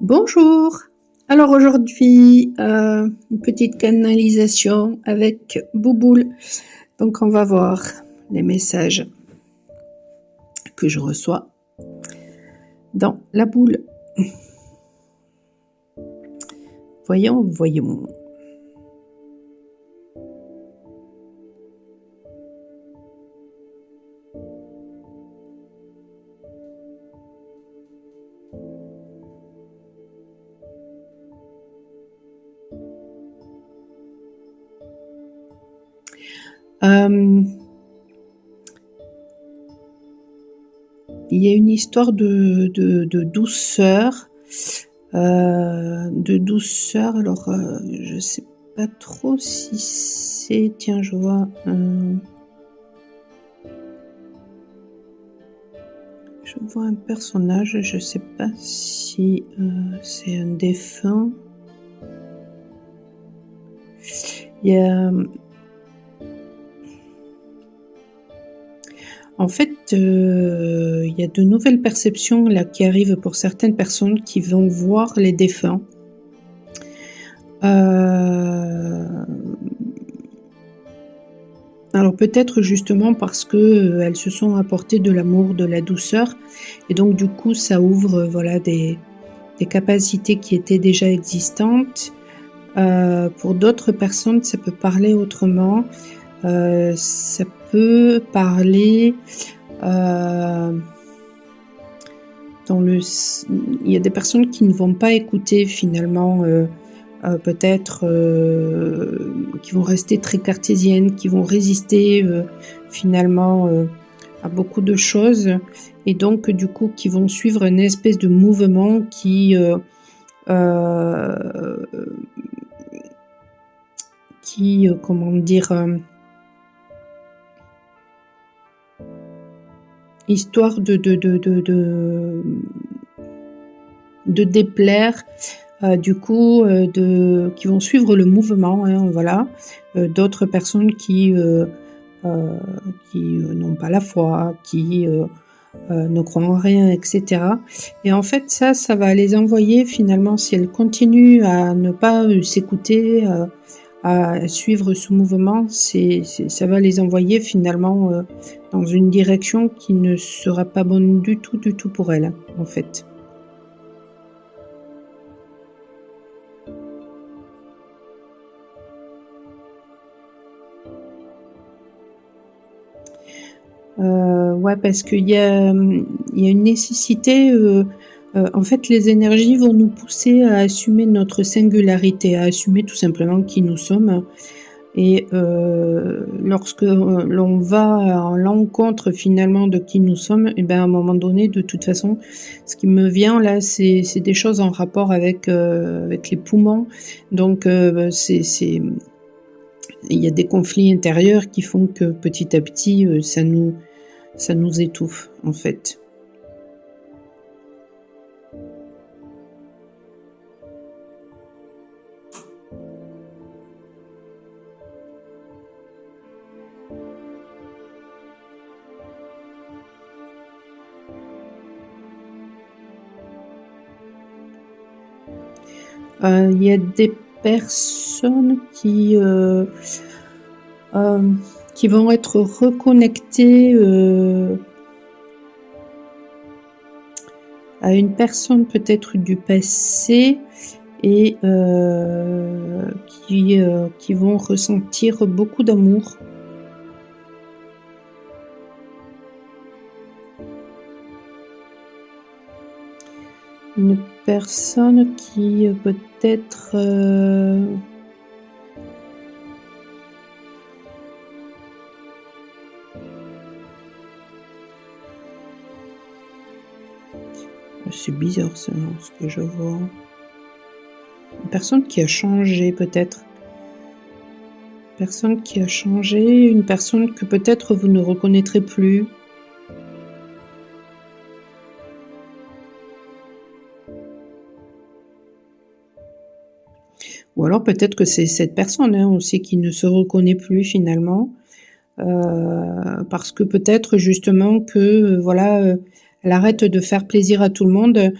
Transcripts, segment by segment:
Bonjour. Alors aujourd'hui, une petite canalisation avec Bouboule. Donc on va voir les messages que je reçois dans la boule. Voyons. Il y a une histoire de douceur. Alors je sais pas trop si c'est... Tiens, je vois... Je vois un personnage, je sais pas si c'est un défunt. Il y a... En fait, il y a de nouvelles perceptions là qui arrivent pour certaines personnes qui vont voir les défunts. Alors peut-être justement parce que elles se sont apportées de l'amour, de la douceur, et donc du coup ça ouvre voilà des capacités qui étaient déjà existantes. Pour d'autres personnes, ça peut parler autrement. Ça peut parler il y a des personnes qui ne vont pas écouter finalement, peut-être qui vont rester très cartésiennes, qui vont résister finalement à beaucoup de choses, et donc du coup qui vont suivre une espèce de mouvement qui comment dire, histoire de déplaire, du coup, qui vont suivre le mouvement, hein, voilà, d'autres personnes qui n'ont pas la foi, qui ne croient en rien, etc. Et en fait, ça va les envoyer finalement, si elles continuent à ne pas s'écouter, à suivre ce mouvement, ça va les envoyer finalement dans une direction qui ne sera pas bonne du tout pour elles, en fait. Ouais, parce qu'il y a une nécessité, en fait, les énergies vont nous pousser à assumer notre singularité, à assumer tout simplement qui nous sommes. Et lorsque l'on va à l'encontre finalement de qui nous sommes, et ben à un moment donné, de toute façon, ce qui me vient là, c'est des choses en rapport avec les poumons. Donc il y a des conflits intérieurs qui font que petit à petit, ça nous étouffe, en fait. Il y a des personnes qui vont être reconnectées à une personne peut-être du passé, et qui vont ressentir beaucoup d'amour. Une personne qui peut-être c'est bizarre ça, ce que je vois. Une personne qui a changé peut-être. Personne qui a changé, une personne que peut-être vous ne reconnaîtrez plus. Ou alors peut-être que c'est cette personne aussi qui ne se reconnaît plus finalement. Parce que peut-être justement que voilà, elle arrête de faire plaisir à tout le monde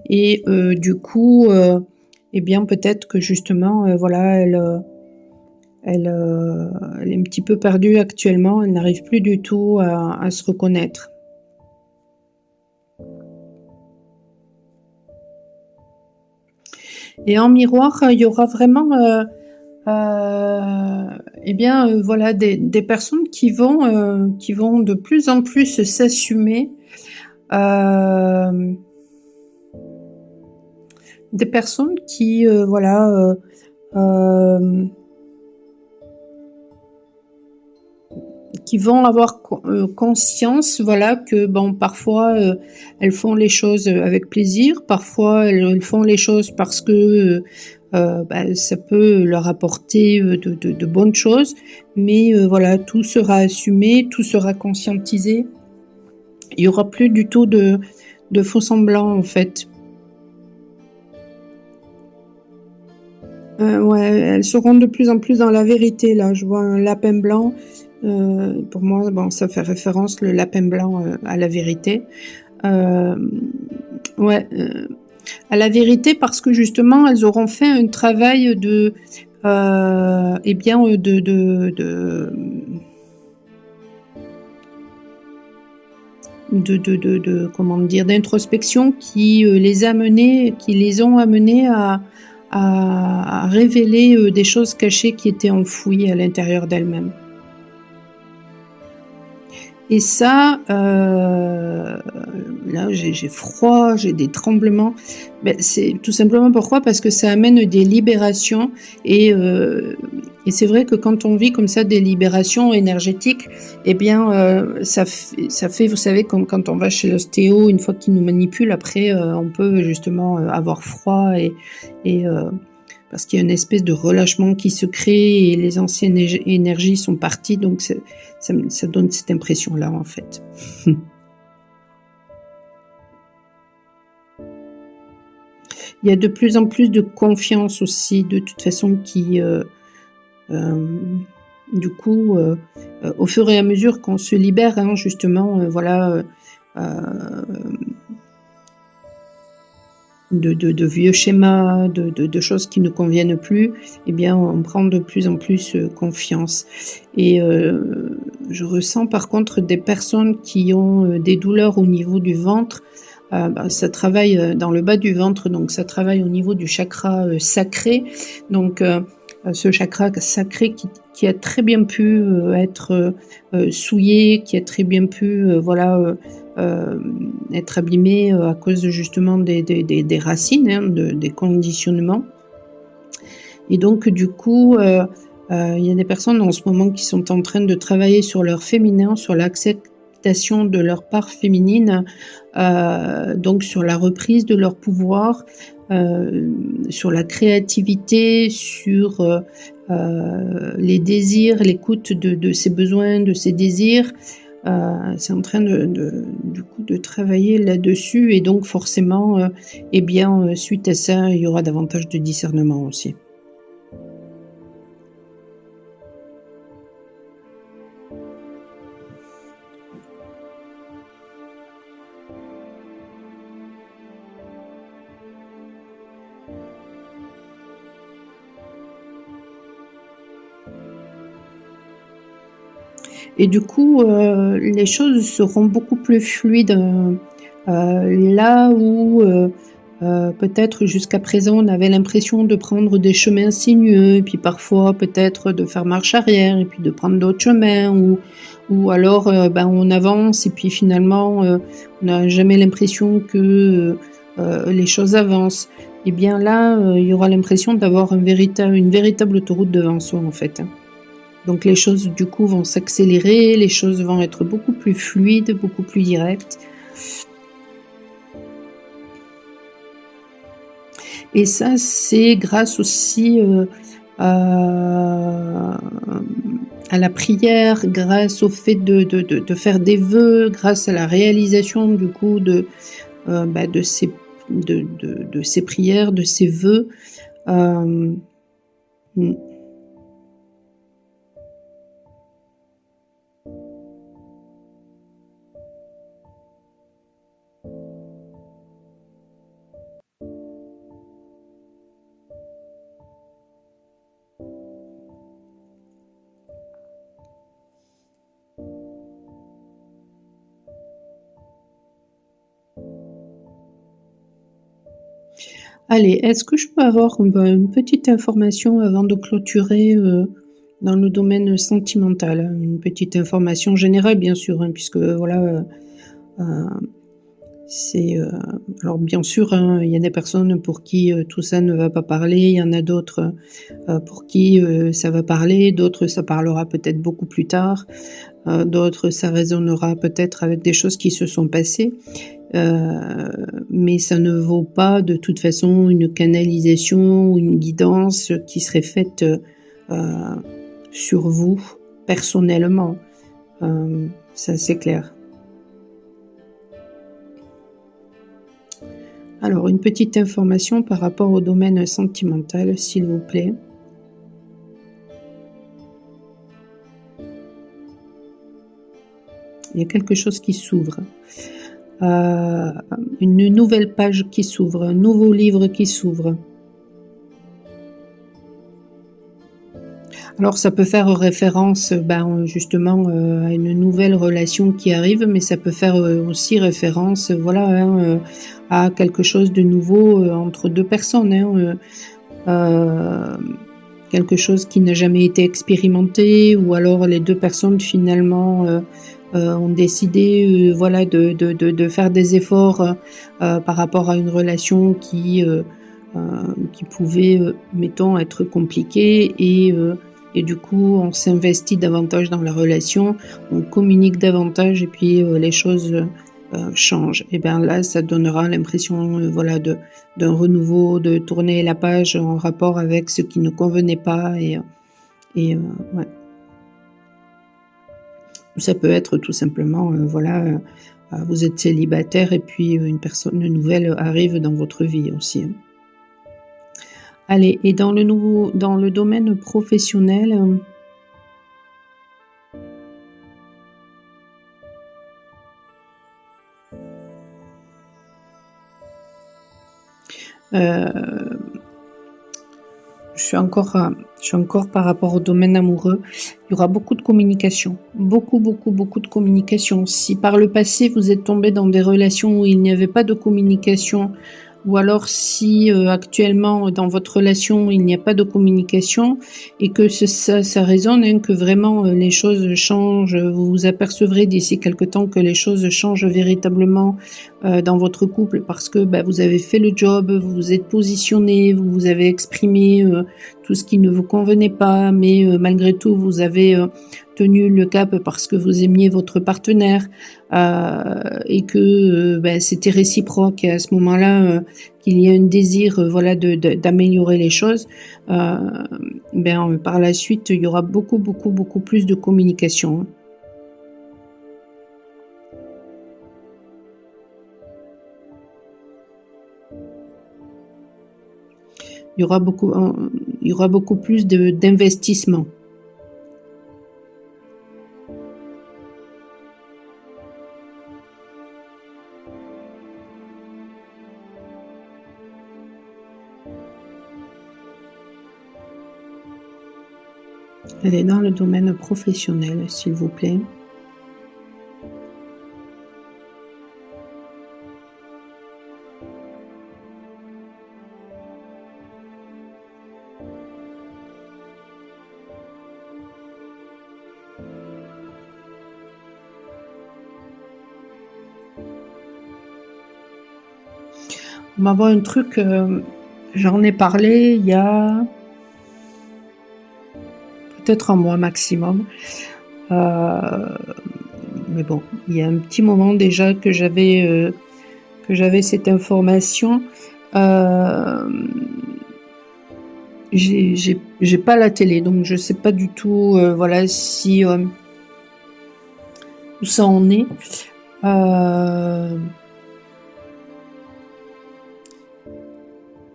et du coup, et bien peut-être que justement, voilà, elle est un petit peu perdue actuellement, elle n'arrive plus du tout à se reconnaître. Et en miroir, il y aura vraiment, et bien, voilà des personnes qui vont de plus en plus s'assumer, hem, des personnes qui, voilà, hem qui vont avoir conscience, voilà, que bon, parfois, elles font les choses, avec plaisir, parfois elles font les choses parce que, bah, ça peut leur apporter, de bonnes choses, mais voilà, tout sera assumé, tout sera conscientisé. Il y aura plus du tout de faux semblants, en fait. Ouais, elles seront de plus en plus dans la vérité, là. Je vois un lapin blanc, pour moi, bon, ça fait référence, le lapin blanc, à la vérité. Hem, ouais, à la vérité parce que justement, elles auront fait un travail et bien, comment dire? D'introspection qui les ont amenées à révéler, des choses cachées qui étaient enfouies à l'intérieur d'elles-mêmes. Et ça, là, j'ai froid, j'ai des tremblements. Beh, c'est tout simplement pourquoi? Parce que ça amène des libérations et heu et c'est vrai que quand on vit comme ça des libérations énergétiques et bien, ça fait vous savez comme quand on va chez l'ostéo, une fois qu'il nous manipule après, on peut justement, avoir froid et parce qu'il y a une espèce de relâchement qui se crée et les anciennes énergies sont parties donc ça donne cette impression-là, en fait. Il y a de plus en plus de confiance aussi, de toute façon, hem, du coup, au fur et à mesure qu'on se libère, hein, justement, voilà, hem, de vieux schémas, de choses qui ne conviennent plus, eh bien, on prend de plus en plus, confiance et je ressens par contre des personnes qui ont, des douleurs au niveau du ventre, bah, ça travaille, dans le bas du ventre, donc ça travaille au niveau du chakra, sacré, donc ce chakra sacré qui a très bien pu, être, souillé, qui a très bien pu, voilà, être abîmé, à cause de justement des racines, hein, des conditionnements et donc du coup, il y a des personnes en ce moment qui sont en train de travailler sur leur féminin, sur l'acceptation de leur part féminine, donc sur la reprise de leur pouvoir, sur la créativité, sur, les désirs, l'écoute de ses besoins, de ses désirs. C'est en train du coup de travailler là-dessus et donc forcément, et bien, suite à ça, il y aura davantage de discernement aussi. Et du coup, les choses seront beaucoup plus fluides, là où, peut-être jusqu'à présent on avait l'impression de prendre des chemins sinueux et puis parfois peut-être de faire marche arrière et puis de prendre d'autres chemins ou alors, ben, on avance et puis finalement, on n'a jamais l'impression que, les choses avancent. Et bien là, il y aura l'impression d'avoir une véritable autoroute devant soi en fait, hein. Donc les choses du coup vont s'accélérer, les choses vont être beaucoup plus fluides, beaucoup plus directes et ça c'est grâce aussi, à la prière, grâce au fait de faire des vœux, grâce à la réalisation du coup bah, de ces prières, de ces vœux. Hem, mmh. Allez, est-ce que je peux avoir, une petite information avant de clôturer, dans le domaine sentimental? Une petite information générale bien sûr, hein, puisque voilà, heu, c'est, alors bien sûr, hein, il y a des personnes pour qui, tout ça ne va pas parler, il y en a d'autres, pour qui, ça va parler, d'autres ça parlera peut-être beaucoup plus tard, d'autres ça résonnera peut-être avec des choses qui se sont passées. Mais ça ne vaut pas de toute façon une canalisation ou une guidance qui serait faite, sur vous personnellement. Ça c'est clair. Alors une petite information par rapport au domaine sentimental, s'il vous plaît. Il y a quelque chose qui s'ouvre, heu, une nouvelle page qui s'ouvre, un nouveau livre qui s'ouvre. Alors ça peut faire référence, justement, à une nouvelle relation qui arrive, mais ça peut faire, aussi référence, voilà, hein, à quelque chose de nouveau, entre 2 personnes, hein, quelque chose qui n'a jamais été expérimenté ou alors les 2 personnes finalement, ont décidé, voilà de faire des efforts, par rapport à une relation qui pouvait, mettons être compliquée et du coup on s'investit davantage dans la relation, on communique davantage et puis, les choses, changent. Et bien là, ça donnera l'impression, voilà d'un renouveau, de tourner la page en rapport avec ce qui ne convenait pas et ouais. Ça peut être tout simplement, voilà, vous êtes célibataire et puis, une personne nouvelle arrive dans votre vie aussi, hein. Allez, et dans le domaine professionnel, heu, je suis encore par rapport au domaine amoureux. Il y aura beaucoup de communication, beaucoup, beaucoup, beaucoup de communication. Si par le passé vous êtes tombé dans des relations où il n'y avait pas de communication ou alors si, actuellement dans votre relation il n'y a pas de communication et que ça résonne, hein, que vraiment, les choses changent, vous vous apercevrez d'ici quelque temps que les choses changent véritablement, dans votre couple parce que, bah, vous avez fait le job, vous vous êtes positionné, vous vous avez exprimé, tout ce qui ne vous convenait pas, mais malgré tout vous avez, tenu le cap parce que vous aimiez votre partenaire, et que, c'était réciproque et à ce moment-là, qu'il y a un désir, voilà de d'améliorer les choses, par la suite, il y aura beaucoup, beaucoup, beaucoup plus de communication, hein. Il y aura beaucoup il y aura beaucoup plus de d'investissement. Elle est dans le domaine professionnel, s'il vous plaît. On va voir un truc, j'en ai parlé il y a peut-être un mois maximum, heu, mais bon, il y a un petit moment déjà que j'avais cette information. Hem, j'ai pas la télé, donc je sais pas du tout, voilà, si, où ça en est. Hem,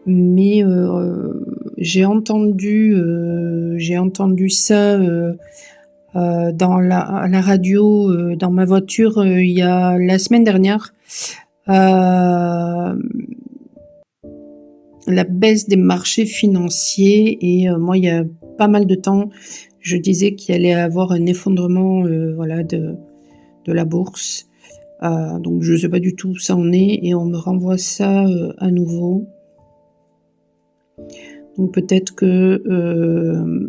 mais j'ai entendu ça, dans la radio, dans ma voiture, il y a la semaine dernière. Hem, la baisse des marchés financiers et moi, il y a pas mal de temps, je disais qu'il allait avoir un effondrement, voilà, de la bourse. Donc je sais pas du tout où ça en est et on me renvoie ça, à nouveau. Donc peut-être que,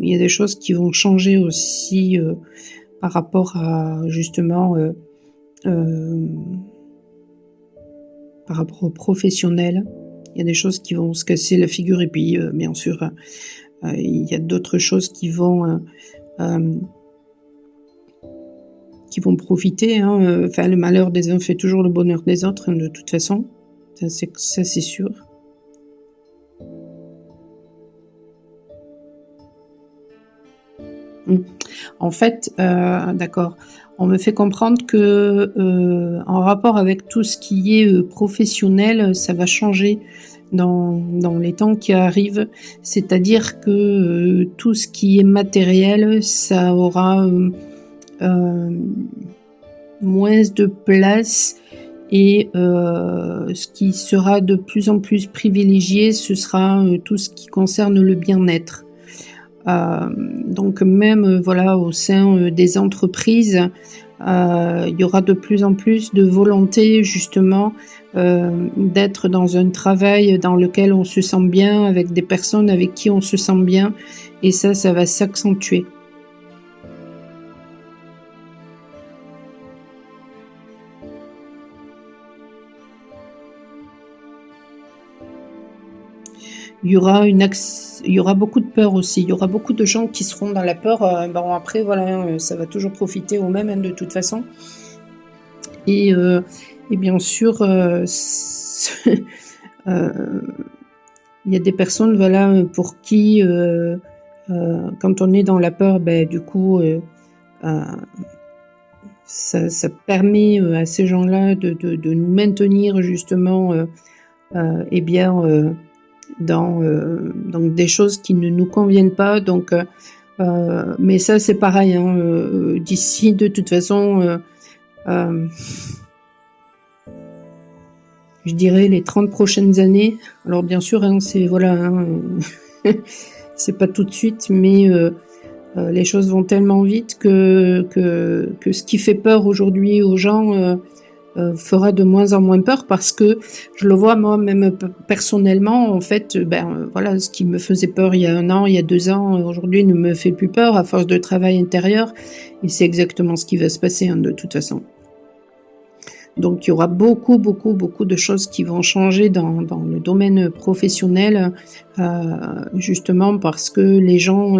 il y a des choses qui vont changer aussi, par rapport à justement, par rapport aux professionnels. Il y a des choses qui vont se casser la figure et puis, bien sûr, il y a d'autres choses hem, qui vont profiter, hein, enfin le malheur des uns fait toujours le bonheur des autres, hein, de toute façon. Ça c'est sûr. Mmh. En fait, d'accord. On me fait comprendre que, en rapport avec tout ce qui est, professionnel, ça va changer dans les temps qui arrivent. C'est-à-dire que, tout ce qui est matériel, ça aura, moins de place et ce qui sera de plus en plus privilégié, ce sera, tout ce qui concerne le bien-être. Donc même, voilà, au sein, des entreprises, il y aura de plus en plus de volonté justement, d'être dans un travail dans lequel on se sent bien, avec des personnes avec qui on se sent bien et ça va s'accentuer. Il y aura beaucoup de peur aussi. Il y aura beaucoup de gens qui seront dans la peur, bon après voilà, hein, ça va toujours profiter aux mêmes, hein, de toute façon et heu et bien sûr, heu, il y a des personnes, voilà, pour qui, quand on est dans la peur, du coup, heu, ça permet, à ces gens-là de nous maintenir justement, bien, dans des choses qui ne nous conviennent pas donc mais ça c'est pareil, hein, d'ici de toute façon, hem, je dirais les 30 prochaines années. Alors bien sûr, hein, c'est voilà, hein, c'est pas tout de suite mais les choses vont tellement vite que ce qui fait peur aujourd'hui aux gens, fera de moins en moins peur parce que je le vois moi même personnellement en fait, voilà, ce qui me faisait peur il y a 1 an, il y a 2 ans, aujourd'hui ne me fait plus peur à force de travail intérieur et c'est exactement ce qui va se passer, hein, de toute façon. Donc il y aura beaucoup, beaucoup, beaucoup de choses qui vont changer dans le domaine professionnel, heu, justement parce que les gens,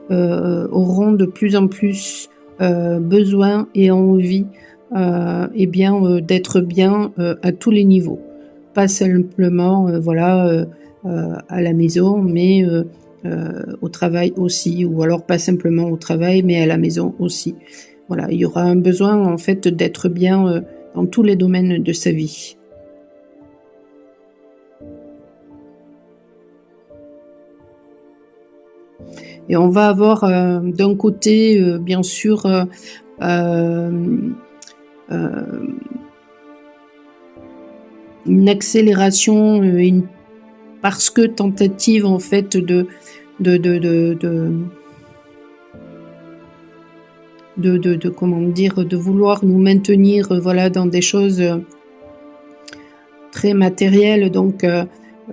auront de plus en plus, besoin et envie, d'être bien, à tous les niveaux. Pas simplement, voilà, à la maison, mais au travail aussi ou alors pas simplement au travail, mais à la maison aussi. Voilà, il y aura un besoin en fait d'être bien, dans tous les domaines de sa vie. Et on va avoir, d'un côté, bien sûr, hem, hem, une accélération, et une parce que tentative en fait de comment dire? De vouloir nous maintenir, voilà, dans des choses, très matérielles donc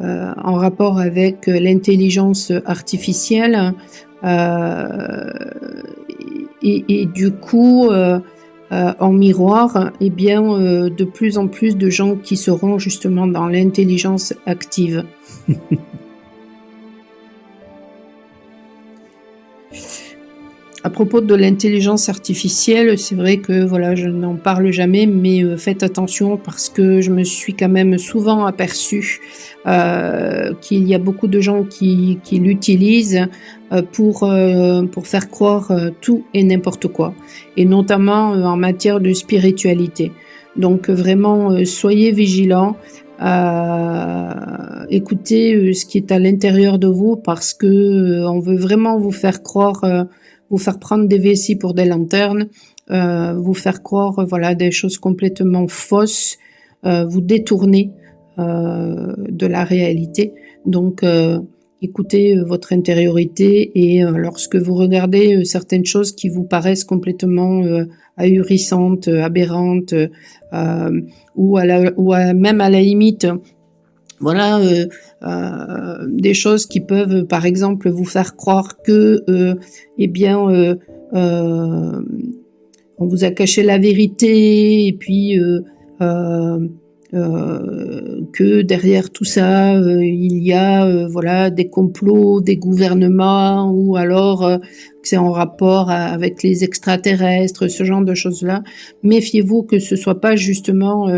en rapport avec, l'intelligence artificielle, heu et du coup, en miroir et bien, de plus en plus de gens qui seront justement dans l'intelligence active. À propos de l'intelligence artificielle, c'est vrai que voilà, je n'en parle jamais, mais faites attention parce que je me suis quand même souvent aperçue, qu'il y a beaucoup de gens qui l'utilisent, pour faire croire, tout et n'importe quoi et notamment, en matière de spiritualité. Donc vraiment, soyez vigilants, écoutez, ce qui est à l'intérieur de vous parce que, on veut vraiment vous faire prendre des vessies pour des lanternes, vous faire croire, voilà, des choses complètement fausses, vous détourner, de la réalité. Donc écoutez, votre intériorité et lorsque vous regardez, certaines choses qui vous paraissent complètement, ahurissantes, aberrantes, ou même à la limite Voilà, des choses qui peuvent, par exemple, vous faire croire que, eh bien, on vous a caché la vérité et puis, que derrière tout ça, il y a, voilà, des complots, des gouvernements ou alors, que c'est en rapport avec les extraterrestres, ce genre de choses-là. Méfiez-vous que ce soit pas justement,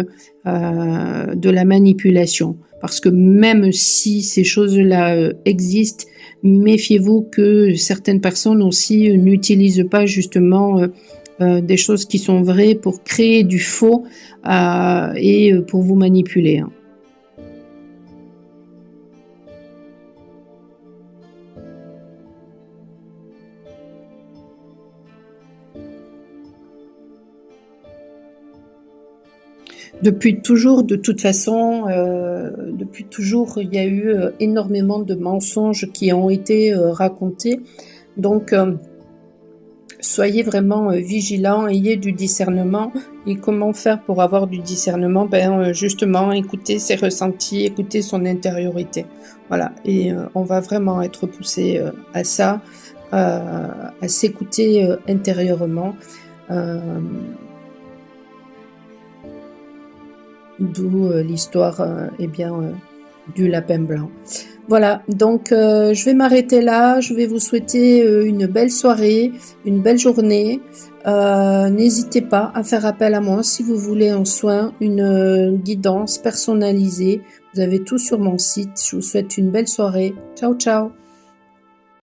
de la manipulation. Parce que même si ces choses-là, existent, méfiez-vous que certaines personnes aussi n'utilisent pas justement, des choses qui sont vraies pour créer du faux et pour vous manipuler, hein. Depuis toujours, de toute façon, depuis toujours, il y a eu énormément de mensonges qui ont été racontés. Donc, soyez vraiment vigilants, ayez du discernement. Et comment faire pour avoir du discernement? Ben, justement, écouter ses ressentis, écouter son intériorité. Voilà, et on va vraiment être poussé à ça, à s'écouter intérieurement. Euh, D'où l'histoire eh bien, du lapin blanc. Voilà, donc je vais m'arrêter là. Je vais vous souhaiter une belle soirée, une belle journée. N'hésitez pas à faire appel à moi si vous voulez un soin, une guidance personnalisée. Vous avez tout sur mon site. Je vous souhaite une belle soirée. Ciao, ciao!